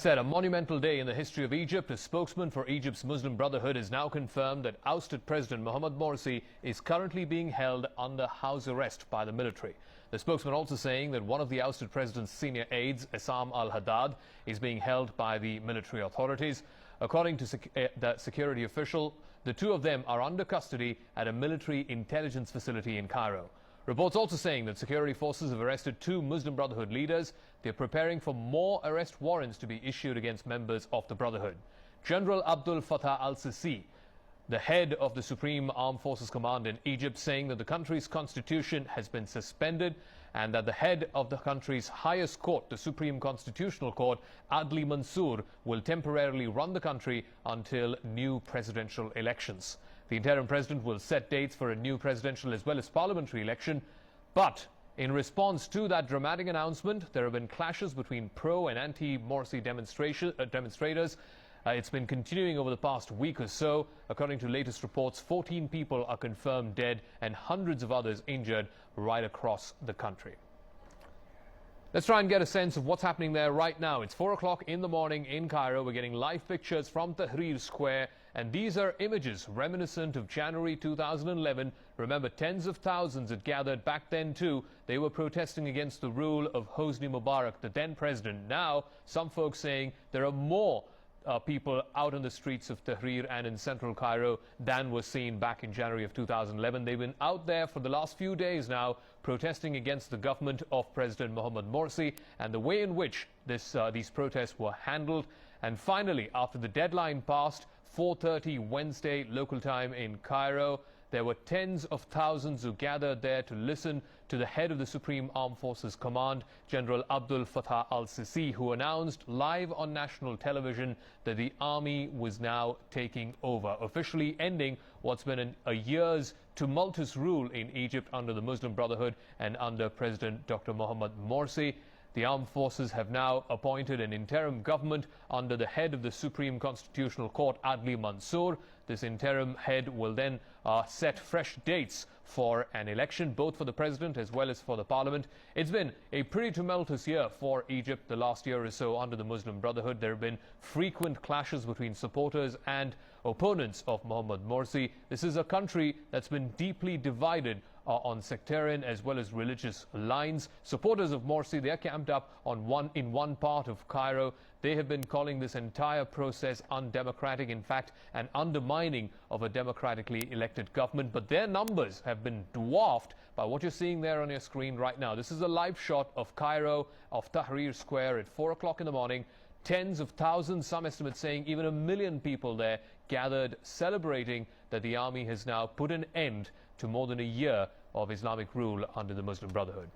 said, a monumental day in the history of Egypt. A spokesman for Egypt's Muslim Brotherhood has now confirmed that ousted President Mohammed Morsi is currently being held under house arrest by the military. The spokesman also saying that one of the ousted president's senior aides, Essam El-Haddad, is being held by the military authorities. According to the security official, the two of them are under custody at a military intelligence facility in Cairo. Reports also saying that security forces have arrested two Muslim Brotherhood leaders. They are preparing for more arrest warrants to be issued against members of the Brotherhood. General Abdel Fattah al-Sisi, the head of the Supreme Armed Forces Command in Egypt, saying that the country's constitution has been suspended and that the head of the country's highest court, the Supreme Constitutional Court, Adli Mansour, will temporarily run the country until new presidential elections. The interim president will set dates for a new presidential as well as parliamentary election. But in response to that dramatic announcement, there have been clashes between pro and anti-Morsi demonstrators. It's been continuing over the past week or so. According to latest reports, 14 people are confirmed dead and hundreds of others injured right across the country. Let's try and get a sense of what's happening there right now. It's 4 o'clock in the morning in Cairo. We're getting live pictures from Tahrir Square, and these are images reminiscent of January 2011. Remember, tens of thousands had gathered back then too. They were protesting against the rule of Hosni Mubarak, the then president. Now, some folks saying there are more people out on the streets of Tahrir and in central Cairo than was seen back in January of 2011. They've been out there for the last few days now protesting against the government of President Mohammed Morsi and the way in which these protests were handled. And finally, after the deadline passed, 4:30 Wednesday local time in Cairo, there were tens of thousands who gathered there to listen to the head of the Supreme Armed Forces Command, General Abdel Fattah al-Sisi, who announced live on national television that the army was now taking over, officially ending what's been a year's tumultuous rule in Egypt under the Muslim Brotherhood and under President Dr. Mohammed Morsi. The armed forces have now appointed an interim government under the head of the Supreme Constitutional Court, Adli Mansour. This interim head will then set fresh dates for an election, both for the president as well as for the parliament. It's been a pretty tumultuous year for Egypt the last year or so under the Muslim Brotherhood. There have been frequent clashes between supporters and opponents of Mohammed Morsi. This is a country that's been deeply divided on sectarian as well as religious lines. Supporters of Morsi, they're camped up in one part of Cairo. They have been calling this entire process undemocratic, in fact, an undermining of a democratically elected government. But their numbers have been dwarfed by what you're seeing there on your screen right now. This is a live shot of Cairo, of Tahrir Square at 4 o'clock in the morning. Tens of thousands, some estimates saying even 1 million people there gathered, celebrating that the army has now put an end to more than a year of Islamic rule under the Muslim Brotherhood.